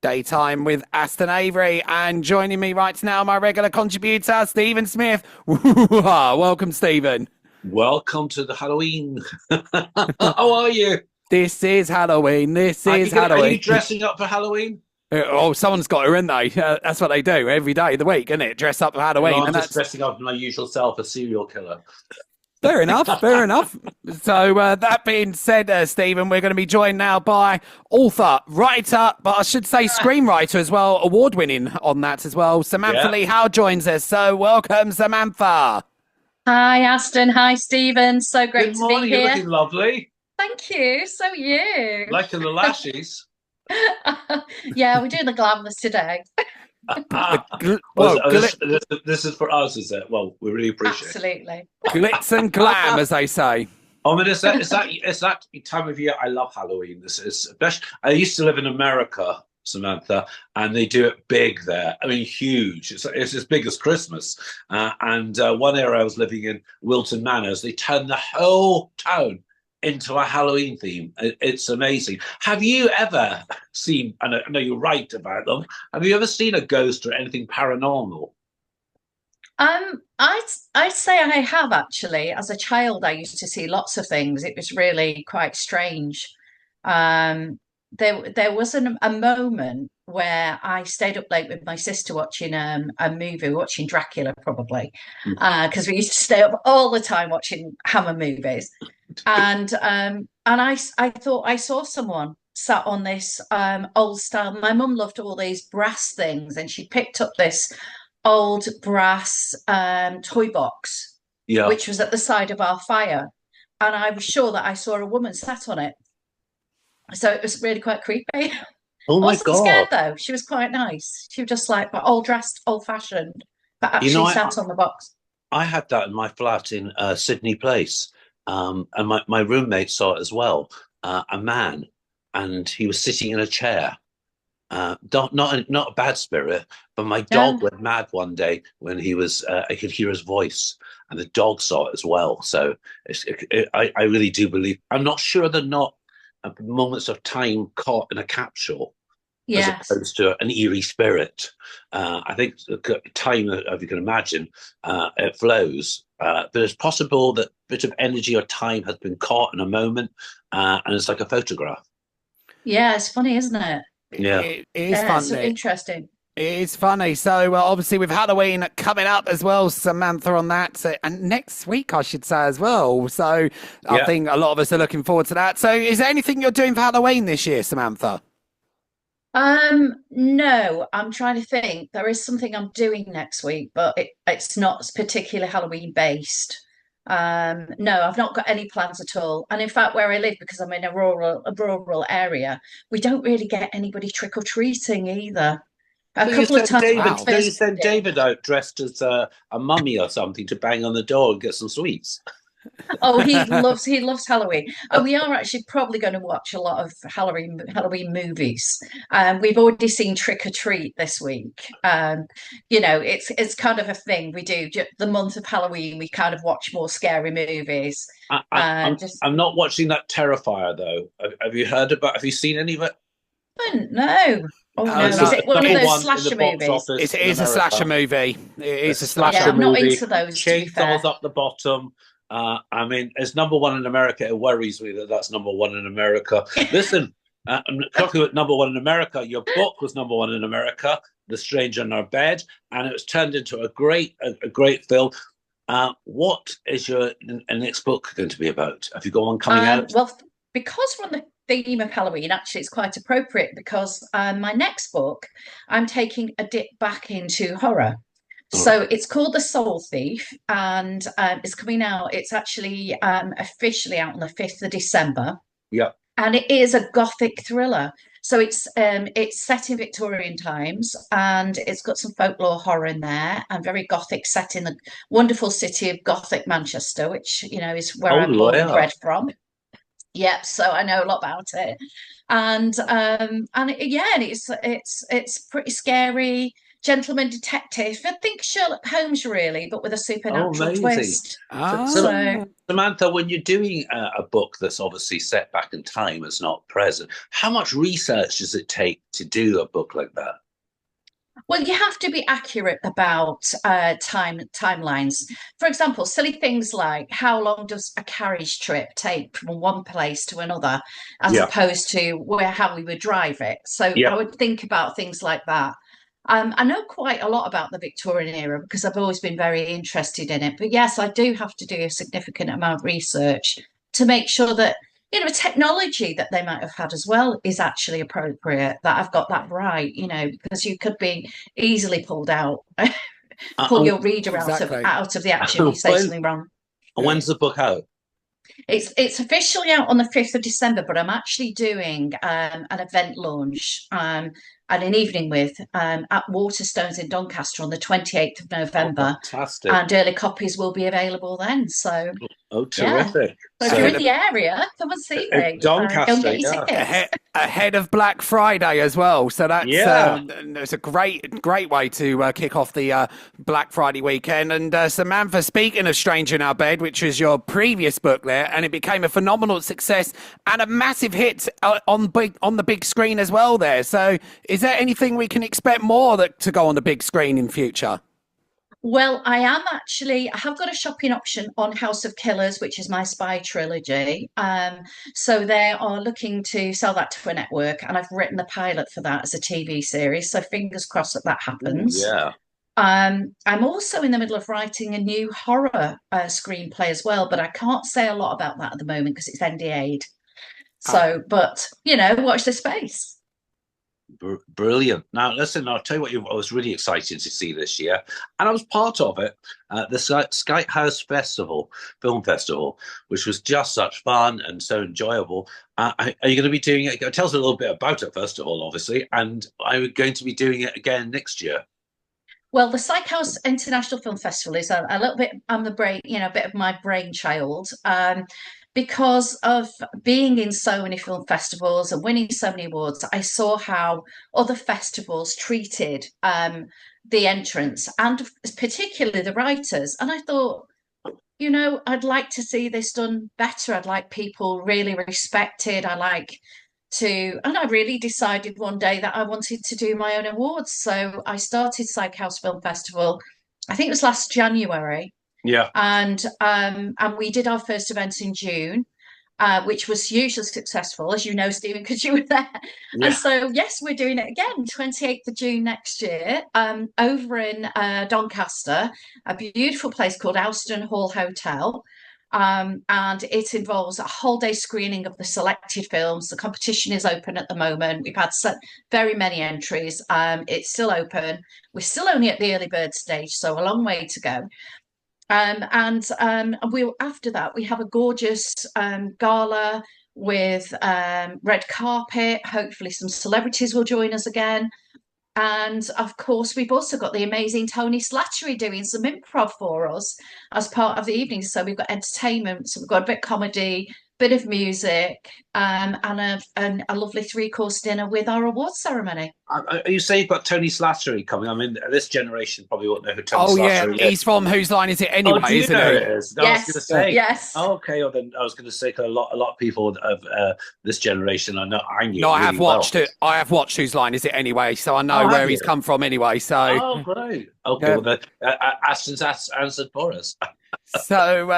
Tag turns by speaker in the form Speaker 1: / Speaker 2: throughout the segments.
Speaker 1: Daytime with Aston Avery, and joining me right now, my regular contributor, Stephen Smith. Welcome, Stephen.
Speaker 2: Welcome to the Halloween. How are you?
Speaker 1: This is Halloween.
Speaker 2: Are you dressing up for Halloween?
Speaker 1: Oh, someone's got to, isn't they? That's what they do every day of the week, isn't it? Dress up for Halloween.
Speaker 2: No, I'm
Speaker 1: and
Speaker 2: just
Speaker 1: that's
Speaker 2: dressing up my usual self, a serial killer.
Speaker 1: fair enough. Fair enough. So that being said, Stephen, we're going to be joined now by author, writer, but I should say screenwriter as well, award-winning on that as well. Samantha Lee Howe joins us. So welcome, Samantha.
Speaker 3: Hi, Aston. Hi, Stephen. So great
Speaker 2: Good
Speaker 3: to be
Speaker 2: morning.
Speaker 3: here.
Speaker 2: You're looking lovely.
Speaker 3: Thank you. So are you.
Speaker 2: Liking the lashes.
Speaker 3: Yeah, we're doing the glamorous today.
Speaker 2: This is for us, is it? Well, we really appreciate it.
Speaker 3: Absolutely.
Speaker 1: Glitz and glam, as they say.
Speaker 2: I mean, it's that time of year. I love Halloween. This is especially. I used to live in America, Samantha, and they do it big there. I mean, huge. It's as big as Christmas. And one area I was living in, Wilton Manors, they turned the whole town into a Halloween theme. It's amazing. Have you ever seen, and I know you're right about them, have you ever seen a ghost or anything paranormal?
Speaker 3: I'd say I have actually. As a child, I used to see lots of things. It was really quite strange. There was a moment where I stayed up late with my sister watching a movie, watching Dracula probably, because we used to stay up all the time watching Hammer movies. And I thought I saw someone sat on this old style. My mum loved all these brass things, and she picked up this old brass toy box, which was at the side of our fire, and I was sure that I saw a woman sat on it. So it was really quite creepy.
Speaker 2: Oh my
Speaker 3: Wasn't
Speaker 2: God.
Speaker 3: scared though. She was quite nice. She was just like old dressed, old fashioned, but actually sat on the box.
Speaker 2: I had that in my flat in Sydney Place. And my roommate saw it as well. A man, and he was sitting in a chair. Not a bad spirit, but my dog went mad one day when he was. I could hear his voice, and the dog saw it as well. So I really do believe. I'm not sure they're not moments of time caught in a capsule, as opposed to an eerie spirit. I think time, if you can imagine, it flows. But it's possible that a bit of energy or time has been caught in a moment, and it's like a photograph.
Speaker 3: Yeah, it's funny, isn't it?
Speaker 2: Yeah,
Speaker 1: it is funny.
Speaker 3: It's interesting.
Speaker 1: It is funny. So obviously with Halloween coming up as well, Samantha, on that, and next week I should say as well. So I think a lot of us are looking forward to that. So is there anything you're doing for Halloween this year, Samantha?
Speaker 3: No, I'm trying to think. There is something I'm doing next week, but it's not particularly Halloween based. No, I've not got any plans at all. And in fact, where I live, because I'm in a rural area, we don't really get anybody trick or treating either. A couple of times.
Speaker 2: You sent David out dressed as a mummy or something to bang on the door and get some sweets.
Speaker 3: Oh, he loves Halloween. And we are actually probably going to watch a lot of Halloween movies. We've already seen Trick or Treat this week. It's kind of a thing we do. The month of Halloween, we kind of watch more scary movies.
Speaker 2: I'm not watching that Terrifier though. Have you seen any of it?
Speaker 3: No. Oh no! Is it one of those slasher movies?
Speaker 1: It is a slasher movie. It is a slasher movie.
Speaker 3: I'm not into those.
Speaker 2: Chainsaws up the bottom. I mean, it's number one in America. It worries me that that's number one in America. Listen, I'm talking about number one in America. Your book was number one in America, The Stranger in Our Bed, and it was turned into a great film. What is your next book going to be about? Have you got one coming out?
Speaker 3: Well, because we're on the theme of Halloween, actually, it's quite appropriate because my next book, I'm taking a dip back into horror. So it's called The Soul Thief, and it's coming out. It's actually officially out on the 5th of December.
Speaker 2: Yeah.
Speaker 3: And it is a Gothic thriller. So it's set in Victorian times, and it's got some folklore horror in there, and very Gothic, set in the wonderful city of Gothic Manchester, which is where I'm born and bred from. Yep, so I know a lot about it, and it's pretty scary. gentleman detective. I think Sherlock Holmes, really, but with a supernatural
Speaker 2: amazing.
Speaker 3: twist.
Speaker 1: Ah.
Speaker 2: Samantha, when you're doing a book that's obviously set back in time, it's not present, how much research does it take to do a book like that?
Speaker 3: Well, you have to be accurate about timelines. For example, silly things like how long does a carriage trip take from one place to another, as opposed to how we would drive it. So I would think about things like that. I know quite a lot about the Victorian era because I've always been very interested in it. But yes, I do have to do a significant amount of research to make sure that, you know, technology that they might have had as well is actually appropriate, that I've got that right, you know, because you could be easily pulled out, pull your reader out of the action if you say something wrong.
Speaker 2: When's the book out?
Speaker 3: It's officially out on the 5th of December, but I'm actually doing an event launch and an evening with at Waterstones in Doncaster on the 28th of November.
Speaker 2: Fantastic.
Speaker 3: And early copies will be available then. So
Speaker 2: terrific.
Speaker 3: So if you're in the area, come and see me.
Speaker 2: Doncaster,
Speaker 3: go and get your tickets.
Speaker 1: Ahead of Black Friday as well, so that's it's a great way to kick off the Black Friday weekend. And Samantha, speaking of Stranger in Our Bed, which was your previous book there, and it became a phenomenal success and a massive hit on the big screen as well there. So is there anything we can expect more to go on the big screen in future?
Speaker 3: Well, I have got a shopping option on House of Killers, which is my spy trilogy. So they are looking to sell that to a network, and I've written the pilot for that as a TV series. So fingers crossed that happens. I'm also in the middle of writing a new horror screenplay as well, but I can't say a lot about that at the moment because it's NDA'd. So, but, you know, watch the space.
Speaker 2: Brilliant. Now, listen, I'll tell you what I was really excited to see this year, and I was part of it, the Skype House Film Festival, which was just such fun and so enjoyable. Are you going to be doing it? Tell us a little bit about it, first of all, obviously, and I'm going to be doing it again next year.
Speaker 3: Well, the Psych House International Film Festival is a little bit, I'm the brain, you know, a bit of my brainchild. Because of being in so many film festivals and winning so many awards, I saw how other festivals treated the entrants and particularly the writers. And I thought, you know, I'd like to see this done better. I'd like people really respected. And I really decided one day that I wanted to do my own awards. So I started Psych House Film Festival, I think it was last January.
Speaker 2: Yeah.
Speaker 3: And we did our first event in June, which was hugely successful, as you know, Stephen, because you were there. Yeah. And so, yes, we're doing it again, 28th of June next year, over in Doncaster, a beautiful place called Aston Hall Hotel. And it involves a whole day screening of the selected films. The competition is open at the moment. We've had very many entries. It's still open. We're still only at the early bird stage, so a long way to go. We'll after that we have a gorgeous gala with red carpet. Hopefully some celebrities will join us again, and of course we've also got the amazing Tony Slattery doing some improv for us as part of the evening. So we've got entertainment, so we've got a bit of comedy, bit of music, and a lovely 3-course dinner with our awards ceremony.
Speaker 2: You say you've got Tony Slattery coming. I mean, this generation probably won't know who Tony Slattery is.
Speaker 1: He's from Whose Line Is It Anyway, isn't he?
Speaker 2: It is? No,
Speaker 3: yes.
Speaker 2: I was going to say.
Speaker 3: Yes.
Speaker 2: Oh, okay. Well, then I was going to say a lot of people of this generation I knew.
Speaker 1: No, I have watched it. I have watched Whose Line Is It Anyway, so I know where he's come from anyway. So.
Speaker 2: Oh, great. Okay, well, Aston's answered for us.
Speaker 1: So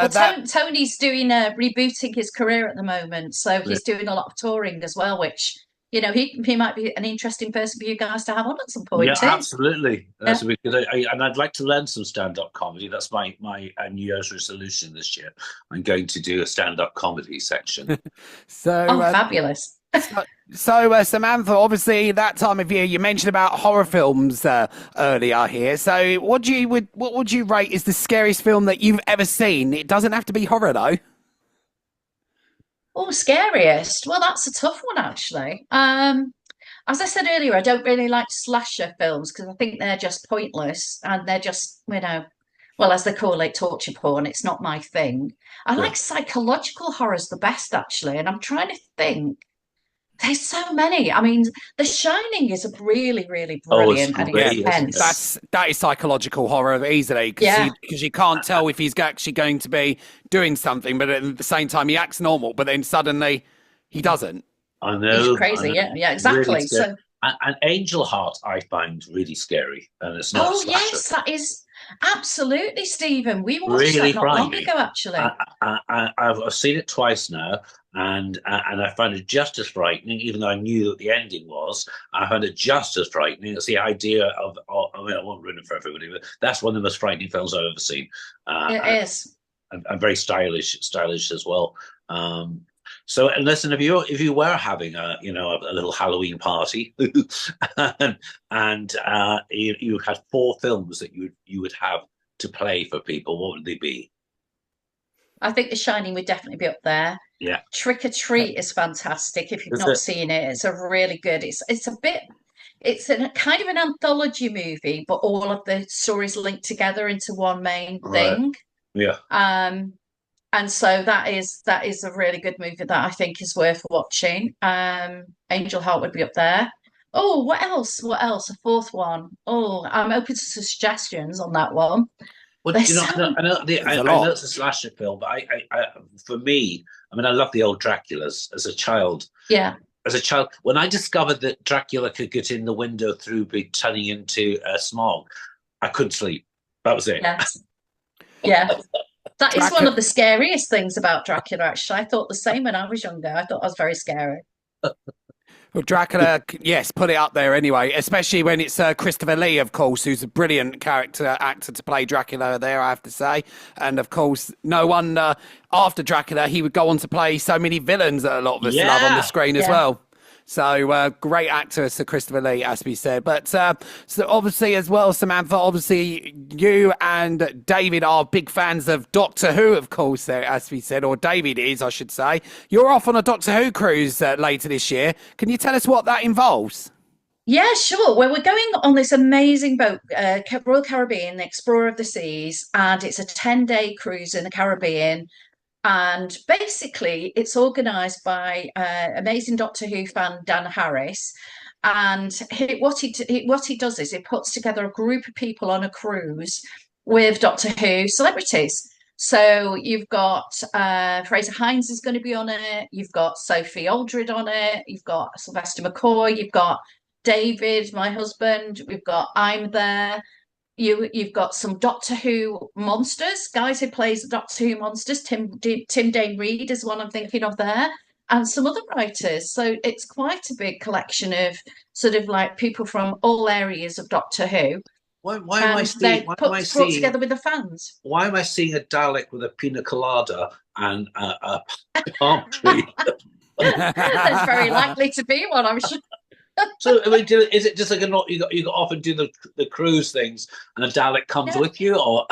Speaker 3: Tony's doing rebooting his career at the moment, so he's doing a lot of touring as well, which, you know, he might be an interesting person for you guys to have on at some point.
Speaker 2: Yeah, absolutely. That's and I'd like to learn some stand-up comedy. That's my New Year's resolution this year. I'm going to do a stand-up comedy section.
Speaker 3: Fabulous.
Speaker 1: So, Samantha, obviously that time of year you mentioned about horror films earlier here. So, what would you rate is the scariest film that you've ever seen? It doesn't have to be horror, though.
Speaker 3: Oh, scariest. Well, that's a tough one, actually. As I said earlier, I don't really like slasher films because I think they're just pointless and they're just, you know, well, as they call it, torture porn. It's not my thing. I like psychological horrors the best, actually, and I'm trying to think. There's so many. I mean, The Shining is really, really
Speaker 2: Oh, it's
Speaker 3: brilliant and
Speaker 2: great, isn't it?
Speaker 3: intense.
Speaker 1: That is psychological horror easily because
Speaker 3: Yeah,
Speaker 1: you can't tell if he's actually going to be doing something, but at the same time he acts normal, but then suddenly he doesn't.
Speaker 2: I
Speaker 3: he's
Speaker 2: know, I
Speaker 3: crazy.
Speaker 2: know.
Speaker 3: Yeah, yeah,
Speaker 2: Really
Speaker 3: exactly.
Speaker 2: scary.
Speaker 3: So,
Speaker 2: And Angel Heart, I find really scary, and it's not a
Speaker 3: oh
Speaker 2: slasher.
Speaker 3: yes, that is absolutely, Stephen. We watched
Speaker 2: Really
Speaker 3: that not long
Speaker 2: frightening.
Speaker 3: ago, actually.
Speaker 2: I've seen it twice now, and I found it just as frightening, even though I knew what the ending was. I found it just as frightening. It's the idea of I mean, I won't ruin it for everybody, but that's one of the most frightening films I've ever seen.
Speaker 3: It
Speaker 2: And,
Speaker 3: is.
Speaker 2: and very stylish as well. So, and listen, if you were having a little Halloween party, and you had four films that you would have to play for people, what would they be?
Speaker 3: I think The Shining would definitely be up there.
Speaker 2: Yeah,
Speaker 3: Trick or Treat is fantastic. If you've
Speaker 2: is
Speaker 3: not
Speaker 2: it
Speaker 3: seen it, it's a really good. It's a bit. It's a kind of an anthology movie, but all of the stories linked together into one main
Speaker 2: right?
Speaker 3: thing.
Speaker 2: Yeah.
Speaker 3: Um, and so that is a really good movie that I think is worth watching. Angel Heart would be up there. Oh, what else? What else? A fourth one. Oh, I'm open to suggestions on that one.
Speaker 2: Well,
Speaker 3: There's
Speaker 2: you know,
Speaker 3: so
Speaker 1: There's a
Speaker 2: I know
Speaker 1: lot.
Speaker 2: it's a slasher film, but for me, I mean, I love the old Draculas as a child.
Speaker 3: yeah,
Speaker 2: When I discovered that Dracula could get in the window through be turning into smog, I couldn't sleep. That was it.
Speaker 3: yes, yeah. That is one
Speaker 1: Dracula.
Speaker 3: of the scariest things about Dracula, actually. I thought the same when I was younger. I thought I was very scary.
Speaker 1: Well, Dracula, yes, put it up there anyway, especially when it's Christopher Lee, of course, who's a brilliant actor to play Dracula there, I have to say. And of course, no wonder after Dracula, he would go on to play so many villains that a lot of us love on the
Speaker 2: Yeah.
Speaker 1: screen as
Speaker 3: Yeah.
Speaker 1: well. So great actor, Sir Christopher Lee, as we said. But so obviously as well, Samantha, obviously you and David are big fans of Doctor Who, of course, as we said, or David is, I should say. You're off on a Doctor Who cruise later this year. Can you tell us what that involves?
Speaker 3: Yeah, sure. Well, we're going on this amazing boat, Royal Caribbean, the Explorer of the Seas, and it's a 10-day cruise in the Caribbean. And basically, it's organised by amazing Doctor Who fan Dan Harris. And what he does is he puts together a group of people on a cruise with Doctor Who celebrities. So you've got Fraser Hines is going to be on it. You've got Sophie Aldred on it. You've got Sylvester McCoy. You've got David, my husband. We've got I'm there. You've got some Doctor Who monsters, guys who plays Doctor Who monsters. Tim Dane Reed is one I'm thinking of there, and some other writers. So it's quite a big collection of sort of like people from all areas of Doctor Who,
Speaker 2: Why am I
Speaker 3: and
Speaker 2: seeing?
Speaker 3: they're
Speaker 2: Why am I
Speaker 3: brought
Speaker 2: seeing?
Speaker 3: together with the fans.
Speaker 2: Why am I seeing a Dalek with a pina colada and a palm tree?
Speaker 3: There's very likely to be one, I'm sure.
Speaker 2: So, I mean, is it just like you got off and do the cruise things, and a Dalek comes
Speaker 3: Yeah.
Speaker 2: with you, or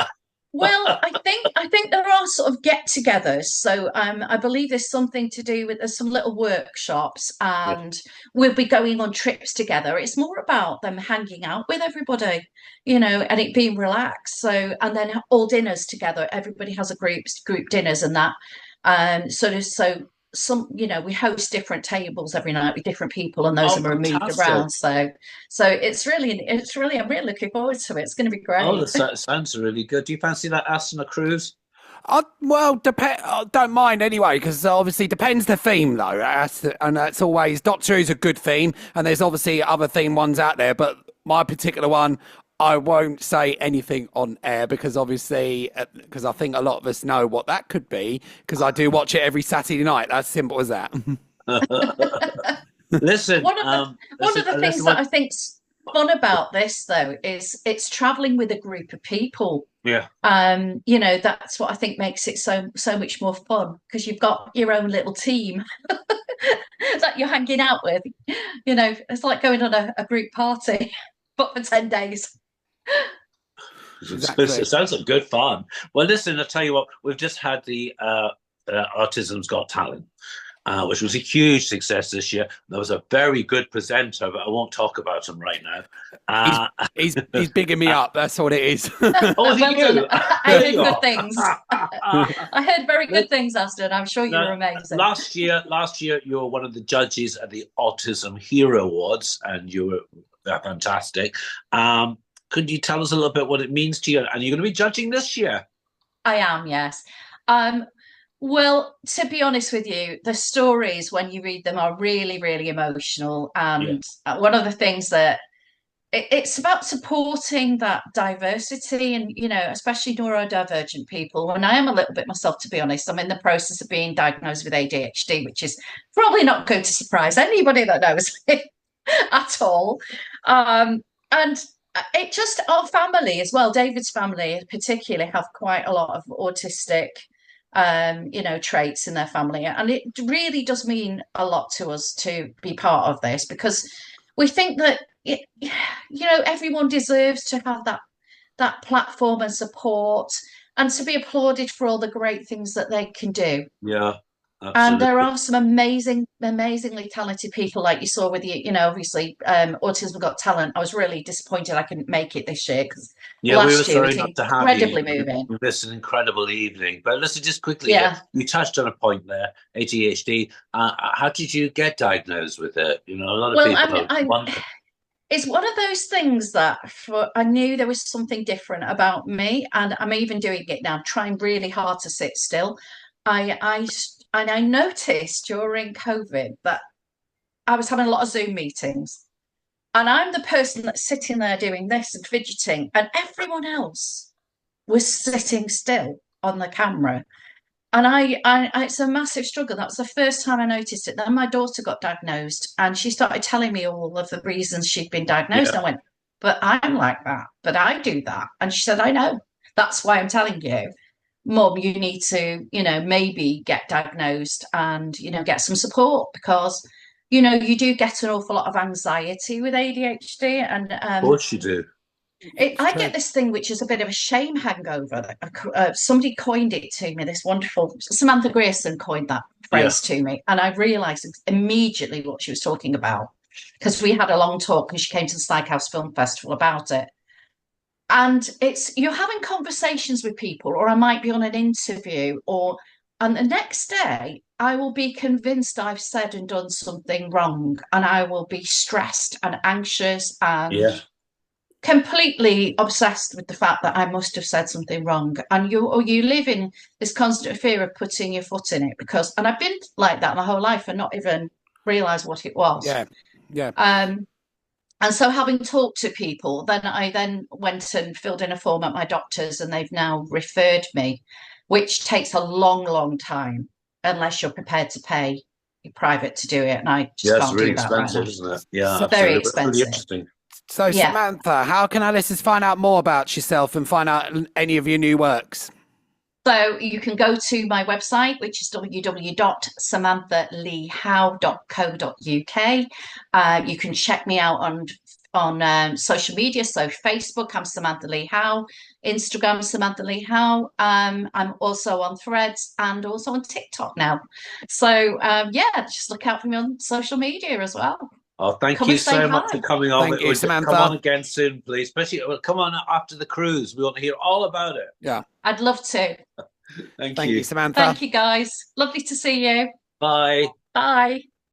Speaker 3: Well, I think there are sort of get-togethers. So I believe there's something to do with there's some little workshops,
Speaker 2: yeah.
Speaker 3: and we'll be going on trips together. It's more about them hanging out with everybody, and it being relaxed. So and then all dinners together. Everybody has a group dinners and that. Sort of so some we host different tables every night with different people, and those
Speaker 2: Oh,
Speaker 3: are moved
Speaker 2: fantastic!
Speaker 3: around. So it's really I'm really looking forward to it. It's going to be
Speaker 2: Oh,
Speaker 3: great.
Speaker 2: that sounds really good. Do you fancy that Aston a cruise?
Speaker 1: I don't mind anyway, because obviously depends the theme though, and that's always Doctor Who's a good theme, and there's obviously other theme ones out there, but my particular one, I won't say anything on air because obviously, because I think a lot of us know what that could be, because I do watch it every Saturday night. That's simple as that.
Speaker 2: Listen,
Speaker 3: One of the things that I think's fun about this though is it's traveling with a group of people.
Speaker 2: yeah.
Speaker 3: That's what I think makes it so much more fun because you've got your own little team that you're hanging out with. It's like going on a group party, but for 10 days.
Speaker 1: Exactly.
Speaker 2: It sounds like good fun. Well, listen, I'll tell you what, we've just had the Autism's Got Talent. which was a huge success this year. There was a very good presenter, but I won't talk about him right now.
Speaker 1: He's bigging me up. That's what it is.
Speaker 2: Oh,
Speaker 3: Well
Speaker 2: you?
Speaker 3: done. I heard good things. I heard very good things, Aston. I'm sure you were amazing.
Speaker 2: Last year, you were one of the judges at the Autism Hero Awards, and you were fantastic. Could you tell us a little bit what it means to you? And you're going to be judging this year.
Speaker 3: I am, yes. Well, to be honest with you, the stories, when you read them, are really, really emotional. And one of the things that it's about supporting that diversity and, especially neurodivergent people. And I am a little bit myself, to be honest. I'm in the process of being diagnosed with ADHD, which is probably not going to surprise anybody that knows me at all. And it just, our family as well, David's family particularly, have quite a lot of autistic traits in their family, and it really does mean a lot to us to be part of this, because we think that everyone deserves to have that platform and support, and to be applauded for all the great things that they can do.
Speaker 2: Absolutely.
Speaker 3: And there are some amazingly talented people, like you saw with obviously Autism Got Talent. I was really disappointed I couldn't make it this year, because last year it was incredibly moving.
Speaker 2: This is an incredible evening. But listen, just quickly, you touched on a point there, ADHD. How did you get diagnosed with it? A lot of people wonder.
Speaker 3: It's one of those things that I knew there was something different about me, and I'm even doing it now, trying really hard to sit still. I noticed during COVID that I was having a lot of Zoom meetings, and I'm the person that's sitting there doing this and fidgeting, and everyone else was sitting still on the camera. And it's a massive struggle. That was the first time I noticed it. Then my daughter got diagnosed, and she started telling me all of the reasons she'd been diagnosed. I went, but I'm like that, but I do that. And she said, I know. That's why I'm telling you, Mum, you need to, maybe get diagnosed and, get some support, because, you do get an awful lot of anxiety with ADHD. And
Speaker 2: of course you do.
Speaker 3: I get this thing which is a bit of a shame hangover. Somebody coined it to me, this wonderful Samantha Grierson coined that phrase to me, and I realised immediately what she was talking about, because we had a long talk, and she came to the Psych House Film Festival about it. And you're having conversations with people, or I might be on an interview, and the next day I will be convinced I've said and done something wrong, and I will be stressed and anxious and completely obsessed with the fact that I must have said something wrong. And you live in this constant fear of putting your foot in it, and I've been like that my whole life and not even realised what it was. And so, having talked to people, I went and filled in a form at my doctor's, and they've now referred me, which takes a long time unless you're prepared to pay private to do it. And I just can't
Speaker 2: really
Speaker 3: do that
Speaker 2: expensive,
Speaker 3: right
Speaker 2: isn't it? Yeah,
Speaker 3: so very expensive.
Speaker 2: Really interesting.
Speaker 1: So, Samantha, how can our listeners find out more about yourself and find out any of your new works?
Speaker 3: So you can go to my website, which is www.samanthaleehowe.co.uk. You can check me out on social media. So Facebook, I'm Samantha Lee Howe. Instagram, Samantha Lee Howe. I'm also on Threads and also on TikTok now. So just look out for me on social media as well.
Speaker 2: Oh, thank you so much for coming on.
Speaker 1: Thank you, Samantha.
Speaker 2: Come on again soon, please. Especially, come on after the cruise. We want to hear all about it.
Speaker 1: Yeah.
Speaker 3: I'd love to.
Speaker 2: Thank
Speaker 1: you, Samantha.
Speaker 3: Thank you, guys. Lovely to see you.
Speaker 2: Bye.
Speaker 3: Bye.